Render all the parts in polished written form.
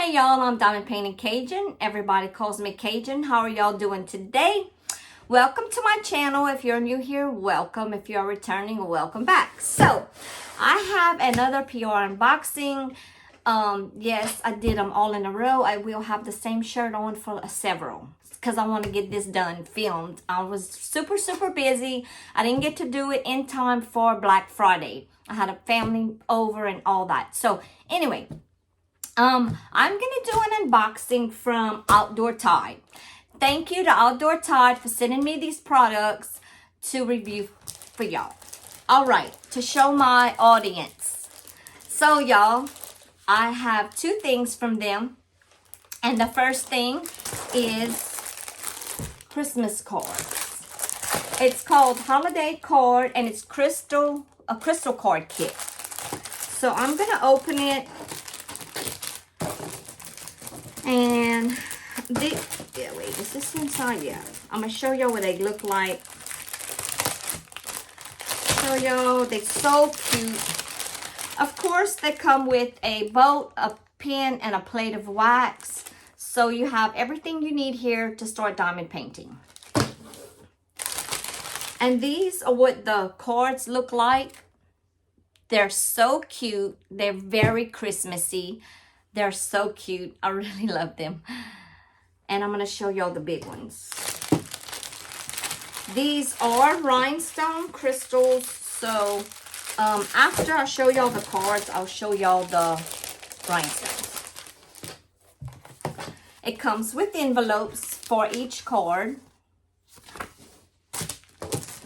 Hey y'all, I'm Diamond Painting Cajun. Everybody calls me Cajun. How are y'all doing today? Welcome to my channel. If you're new here, welcome. If you're returning, welcome back. So, I have another PR unboxing. Yes, I did them all in a row. I will have the same shirt on for several because I want to get this done, filmed. I was super busy. I didn't get to do it in time for Black Friday. I had a family over and all that. So, anyway, I'm gonna do an unboxing from Outdoor Tide. Thank you to Outdoor Tide for sending me these products to review for y'all. All right, to show my audience. So y'all, I have two things from them. And the first thing is Christmas cards. It's called Holiday Card and it's a crystal card kit. So I'm gonna open it. And wait, is this inside? Yeah. I'm gonna show y'all what they look like. Show y'all, they're so cute. Of course, they come with a boat, a pen, and a plate of wax. So you have everything you need here to start diamond painting. And these are what the cards look like. They're so cute. They're very Christmassy. They're so cute. I really love them. And I'm going to show y'all the big ones. These are rhinestone crystals. So after I show y'all the cards, I'll show y'all the rhinestones. It comes with envelopes for each card.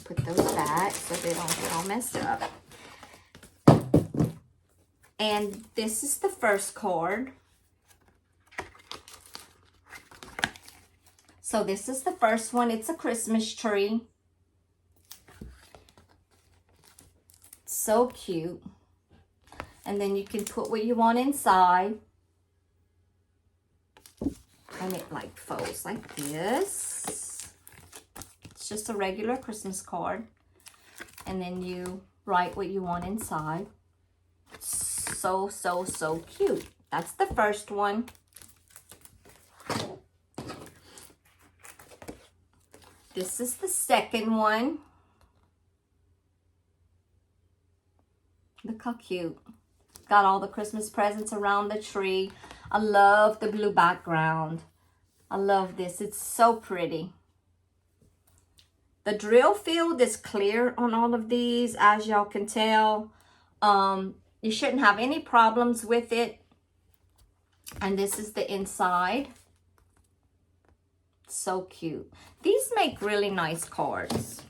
Put those back so they don't get all messed up. And this is the first card. So this is the first one. It's a Christmas tree. So cute. And then you can put what you want inside. And it like folds like this. It's just a regular Christmas card. And then you write what you want inside. So cute. That's the first one. This is the second one. Look how cute. Got all the Christmas presents around the tree. I love the blue background. I love this. It's so pretty. The drill field is clear on all of these, as y'all can tell. You shouldn't have any problems with it. And this is the inside. So cute. These make really nice cards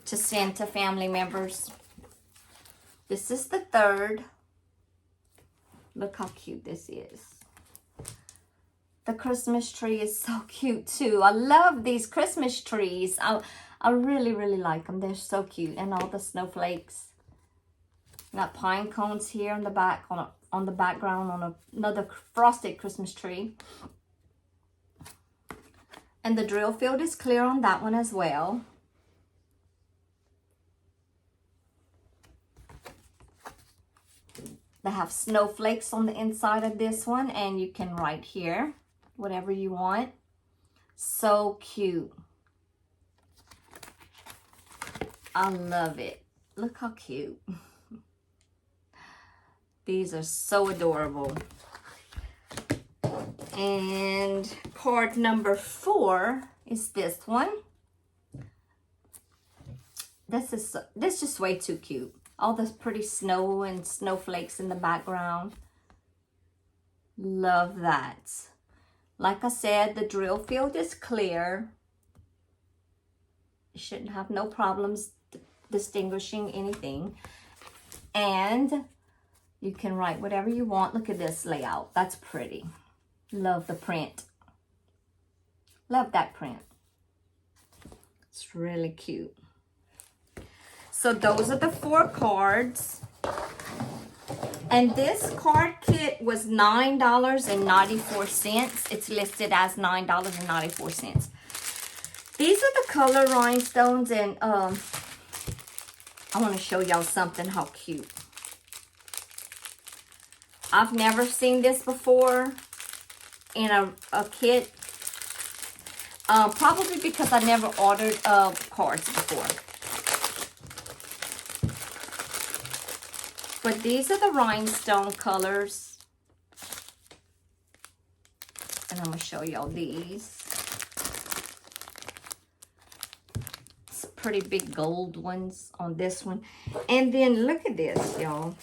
to send to family members. This is the third. Look how cute this is. The Christmas tree is so cute too. I love these Christmas trees. I really like them. They're so cute. And all the snowflakes. Got pine cones here on the back, on the background on another frosted Christmas tree. And the drill field is clear on that one as well. They have snowflakes on the inside of this one, and you can write here whatever you want. So cute. I love it. Look how cute. These are so adorable. And card number 4 is this one. This is just way too cute. All this pretty snow and snowflakes in the background. Love that. Like I said, the drill field is clear. You shouldn't have no problems distinguishing anything. And you can write whatever you want. Look at this layout. That's pretty. Love the print. Love that print. It's really cute. So those are the 4 cards. And this card kit was $9.94. It's listed as $9.94. These are the color rhinestones, and I want to show y'all something, how cute. I've never seen this before in a kit. Probably because I never ordered cards before. But these are the rhinestone colors. And I'm going to show y'all these. It's pretty big gold ones on this one. And then look at this, y'all.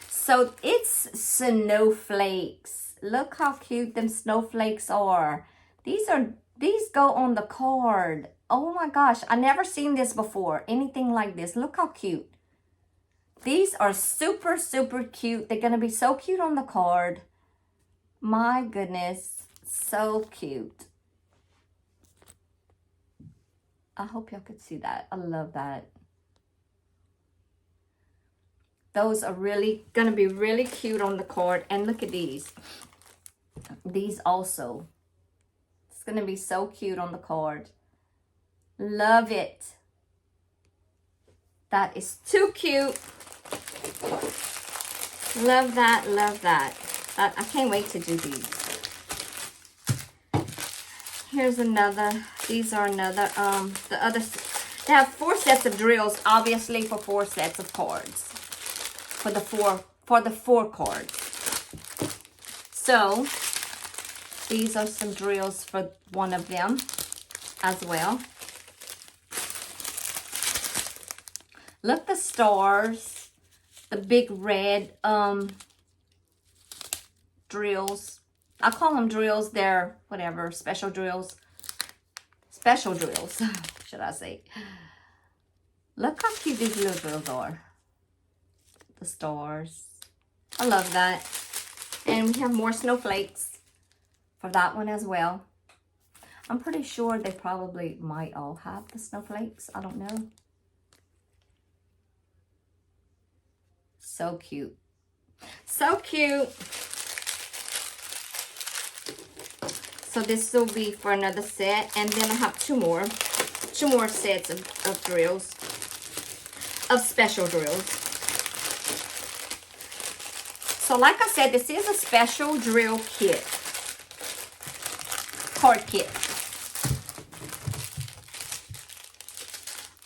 So it's snowflakes. Look how cute them snowflakes are. These go on the card. Oh my gosh, I never seen this before. Anything like this. Look how cute. These are super, super cute. They're going to be so cute on the card. My goodness. So cute. I hope y'all could see that. I love that. Those are really going to be really cute on the card. And look at these. These also. It's going to be so cute on the card. Love it. That is too cute. Love that, love that. I can't wait to do these. Here's another. These are another, the other, they have 4 sets of drills, obviously for 4 sets of cards. For the four cards. So, these are some drills for one of them as well. Look, the stars, the big red drills. I call them drills. They're whatever, special drills. Special drills, should I say. Look how cute these little drills are. The stars. I love that. And we have more snowflakes for that one as well. I'm pretty sure they probably might all have the snowflakes. I don't know. So cute. So cute. So this will be for another set. And then I have two more sets of drills. Of special drills. So like I said, this is a special drill kit. Card kit.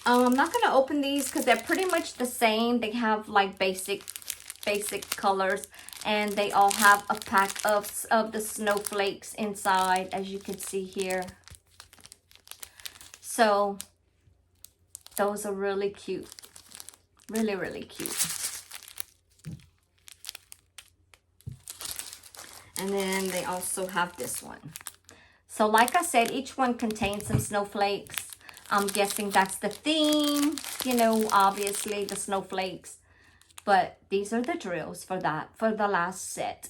I'm not going to open these because they're pretty much the same. They have like basic colors. And they all have a pack of the snowflakes inside, as you can see here. So, those are really cute. Really, really cute. And then they also have this one. So, like I said, each one contains some snowflakes. I'm guessing that's the theme. You know, obviously, the snowflakes. But these are the drills for that, for the last set.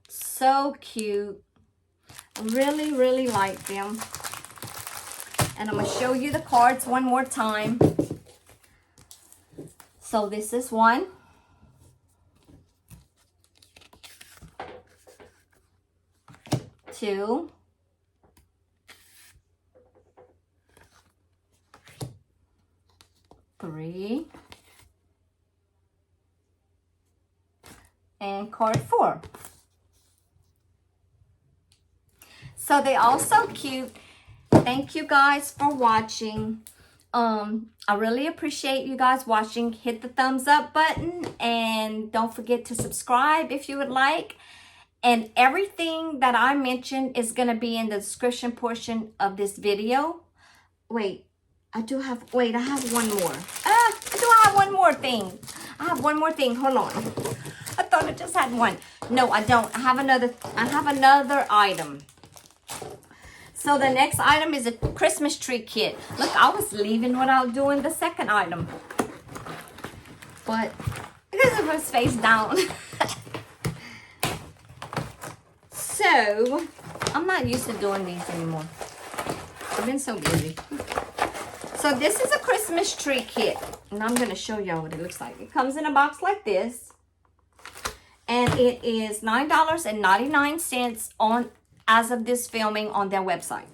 So cute. I really, really like them. And I'm going to show you the cards one more time. So this is 1. 2. 3. And card 4. So they're all so cute. Thank you guys for watching. I really appreciate you guys watching. Hit the thumbs up button and don't forget to subscribe if you would like. And everything that I mentioned is going to be in the description portion of this video. Wait, I have one more. I have one more thing. I have one more thing. Hold on. I thought I just had one. No, I don't. I have another item. So the next item is a Christmas tree kit. Look, I was leaving without doing the second item. But because it was face down. So, I'm not used to doing these anymore. I've been so busy. So this is a Christmas tree kit. And I'm going to show y'all what it looks like. It comes in a box like this. And it is $9.99 on as of this filming on their website.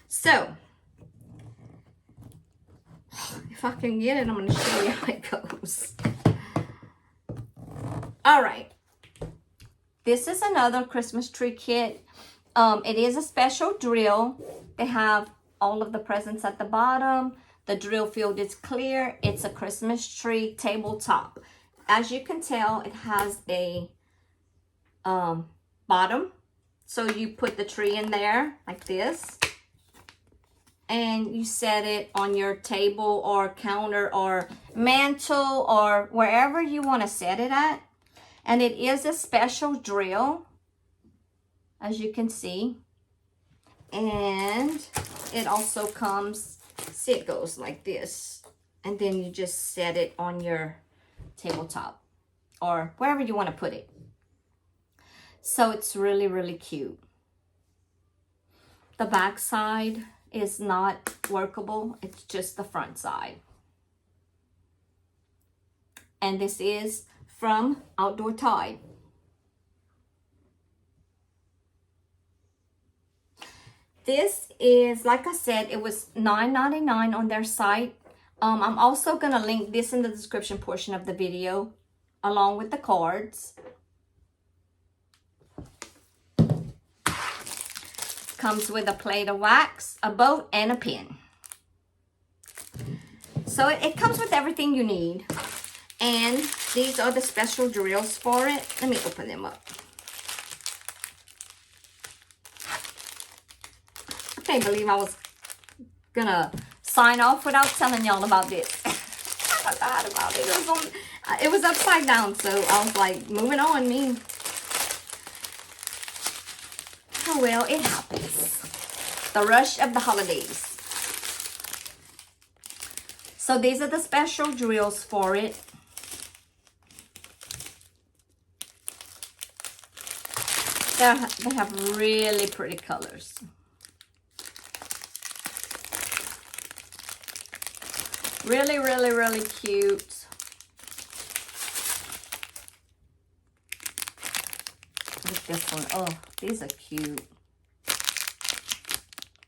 So, it If I can get it, I'm going to show you how it goes. All right. This is another Christmas tree kit. It is a special drill. They have all of the presents at the bottom. The drill field is clear. It's a Christmas tree tabletop. As you can tell, it has a bottom. So you put the tree in there like this. And you set it on your table or counter or mantle or wherever you want to set it at. And it is a special drill, as you can see. And it also comes, see, it goes like this. And then you just set it on your tabletop or wherever you want to put it. So it's really, really cute. The back side is not workable. It's just the front side. And this is from Outdoor Tide. This is, like I said, it was $9.99 on their site. I'm also going to link this in the description portion of the video along with the cards. Comes with a plate of wax, a boat, and a pin. So it comes with everything you need. And these are the special drills for it. Let me open them up. I can't believe I was gonna sign off without telling y'all about this. I forgot about it. It was upside down, so I was like, moving on, me. Oh well, it happens. The rush of the holidays. So these are the special drills for it. They have really pretty colors. Really, really, really cute. Look at this one. Oh, these are cute.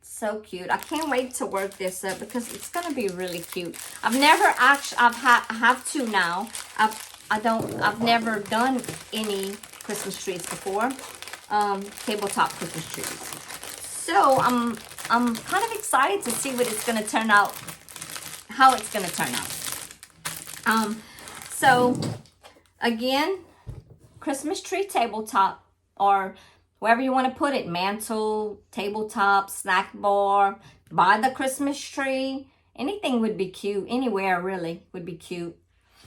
So cute. I can't wait to work this up because it's gonna be really cute. I've never actually, I have to now. I've never done any Christmas trees before. Tabletop Christmas trees. So I'm kind of excited to see what it's gonna turn out, how it's gonna turn out. So again, Christmas tree tabletop, or wherever you want to put it, mantle, tabletop, snack bar, by the Christmas tree, anything would be cute, anywhere really would be cute.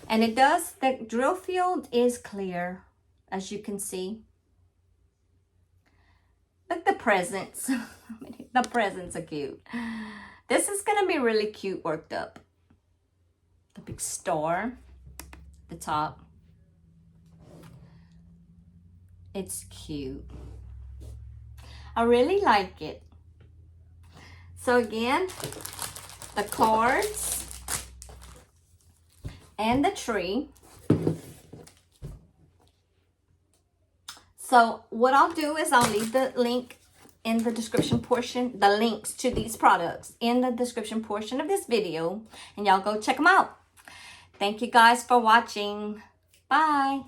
And it does, the drill field is clear, as you can see. Look, the presents. The presents are cute. This is going to be really cute worked up. The big star at the top. It's cute. I really like it. So again, the cards and the tree. So what I'll do is I'll leave the link in the description portion, the links to these products in the description portion of this video, and y'all go check them out. Thank you guys for watching. Bye.